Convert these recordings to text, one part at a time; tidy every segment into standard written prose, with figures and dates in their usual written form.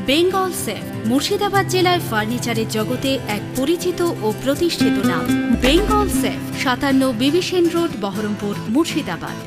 Bengal safe Murshidabad জেলায় ফার্নিচারের জগতে এক পরিচিত ও প্রতিষ্ঠিত নাম। বেঙ্গল সেফ ৫৭ বিবি সেন রোড, বহরমপুর, মুর্শিদাবাদ।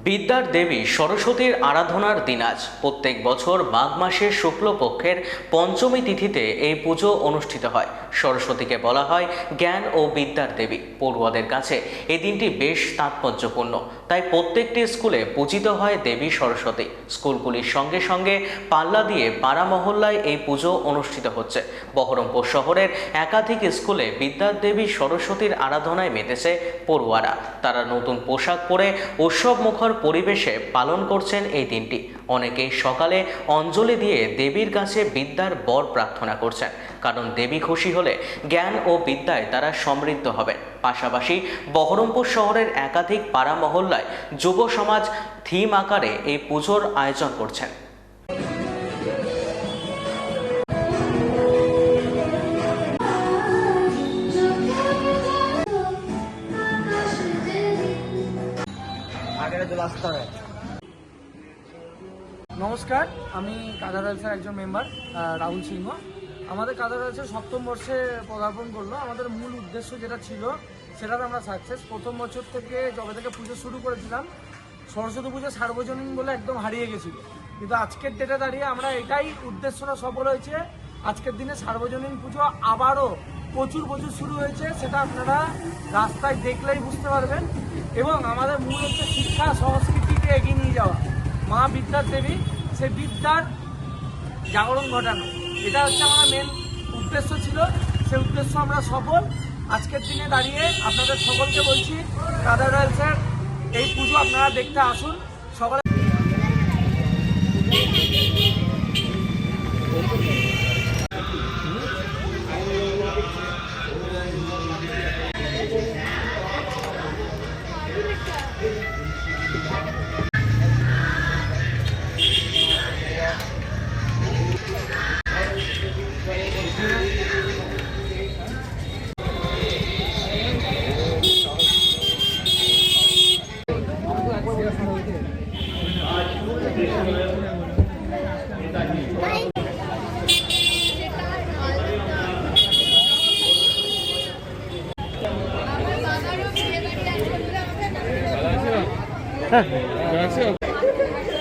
বিদ্যার দেবী সরস্বতীর আরাধনার দিন আজ। প্রত্যেক বছর মাঘ মাসের শুক্লপক্ষের পঞ্চমী তিথিতে এই পুজো অনুষ্ঠিত হয়। সরস্বতীকে বলা হয় জ্ঞান ও বিদ্যার দেবী। পড়ুয়াদের কাছে এই দিনটি বেশ তাৎপর্যপূর্ণ, তাই প্রত্যেকটি স্কুলে পূজিত হয় দেবী সরস্বতী। স্কুলগুলির সঙ্গে সঙ্গে পাল্লা দিয়ে পাড়া মহল্লায় এই পুজো অনুষ্ঠিত হচ্ছে। বহরমপুর শহরের একাধিক স্কুলে বিদ্যার দেবী সরস্বতীর আরাধনায় মেতেছে পড়ুয়ারা। তারা নতুন পোশাক পরে উৎসব মুখর পরিবেশে পালন করছেন এই দিনটি। অনেকেই সকালে অঞ্জলি দিয়ে দেবীর কাছে বিদ্যার বর প্রার্থনা করছেন, কারণ দেবী খুশি হলে জ্ঞান ও বিদ্যায় তারা সমৃদ্ধ হবেন। পাশাপাশি বহরমপুর শহরের একাধিক পাড়া মহল্লায় যুব সমাজ থিম আকারে এই পুজোর আয়োজন করছেন। নমস্কার, আমি কাদা রাইলসের একজন মেম্বার রাহুল সিংহ। আমাদের কাদা রাইলসের ৭ম বর্ষে পদার্পণ করলো। আমাদের মূল উদ্দেশ্য যেটা ছিল সেটাতে আমরা সাকসেস। প্রথম বছর থেকে যবে থেকে পুজো শুরু করেছিলাম, সরস্বতী পুজো সার্বজনীন বলে একদম হারিয়ে গেছিলো, কিন্তু আজকের ডেটে দাঁড়িয়ে আমরা এটাই উদ্দেশ্যটা সফল হয়েছে। আজকের দিনে সার্বজনীন পুজো আবারও প্রচুর শুরু হয়েছে, সেটা আপনারা রাস্তায় দেখলেই বুঝতে পারবেন। এবং আমাদের মূল হচ্ছে শিক্ষা সংস্কৃতিকে এগিয়ে নিয়ে যাওয়া, মা বিদ্যার দেবী, সেই বিদ্যার জাগরণ ঘটানো, এটা হচ্ছে আমার মেন উদ্দেশ্য ছিল। সেই উদ্দেশ্য আমরা সফল। আজকের দিনে দাঁড়িয়ে আপনাদের সকলকে বলছি, কাদা রাইলসের এই পুজো আপনারা দেখতে আসুন সকলে।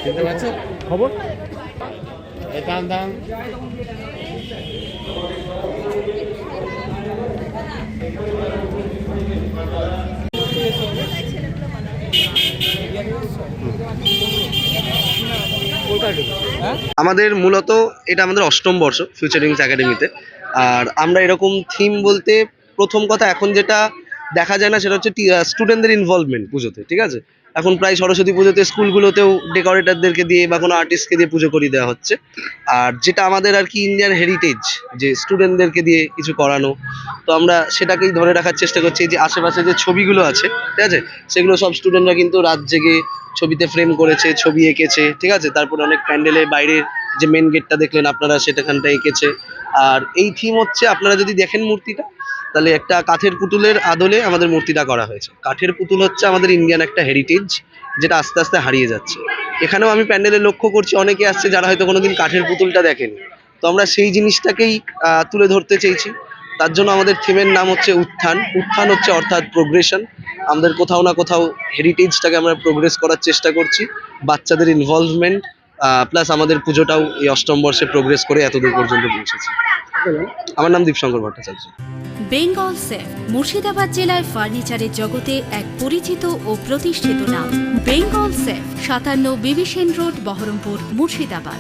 চিনতে পারছো খবর? দাম দাম আমাদের মূলত এটা আমাদের ৮ম বর্ষ ফিউচারিংস একাডেমিতে। আর আমরা এরকম থিম বলতে প্রথম কথা এখন যেটা দেখা যায় না সেটা হচ্ছে স্টুডেন্টদের ইনভলভমেন্ট পুজোতে। ঠিক আছে, এখন প্রায় সরস্বতী পুজোতে স্কুলগুলোতেও ডেকোরেটরদেরকে দিয়ে বা কোনো আর্টিস্টকে দিয়ে পুজো করিয়ে দেওয়া হচ্ছে। আর যেটা আমাদের আর কি ইন্ডিয়ান হেরিটেজ, যে স্টুডেন্টদেরকে দিয়ে কিছু করানো, তো আমরা সেটাকেই ধরে রাখার চেষ্টা করছি। যে আশেপাশে যে ছবিগুলো আছে, ঠিক আছে, সেগুলো সব স্টুডেন্টরা কিন্তু রাত জেগে ছবিতে ফ্রেম করেছে, ছবি এঁকেছে। ঠিক আছে, তারপরে অনেক প্যান্ডেলে বাইরের যে মেন গেটটা দেখলেন আপনারা, সেটাখানটা এঁকেছে। আর এই থিম হচ্ছে, আপনারা যদি দেখেন মূর্তিটা, তাহলে একটা কাঠের পুতুলের আদলে আমাদের মূর্তিটা করা হয়েছে। কাঠের পুতুল হচ্ছে আমাদের ইন্ডিয়ান একটা হেরিটেজ, যেটা আস্তে আস্তে হারিয়ে যাচ্ছে। এখানেও আমি প্যান্ডেলে লক্ষ্য করছি অনেকে আসছে যারা হয়তো কোনোদিন কাঠের পুতুলটা দেখেনি, তো আমরা সেই জিনিসটাকেই তুলে ধরতে চেয়েছি। তার জন্য আমাদের থিমের নাম হচ্ছে উত্থান। উত্থান হচ্ছে অর্থাৎ প্রোগ্রেশন। আমাদের কোথাও না কোথাও হেরিটেজটাকে আমরা প্রোগ্রেস করার চেষ্টা করছি। বাচ্চাদের ইনভলভমেন্ট প্লাস আমাদের পুজোটাও এই ৮ম বর্ষে প্রোগ্রেস করে এতদূর পর্যন্ত পৌঁছেছে। আমার নাম দীপশঙ্কর ভট্টাচার্য। বেঙ্গল সেফ মুর্শিদাবাদ জেলায় ফার্নিচারের জগতে এক পরিচিত ও প্রতিষ্ঠিত নাম। বেঙ্গল সেফ ৫৭ বিবি সেন রোড, বহরমপুর, মুর্শিদাবাদ।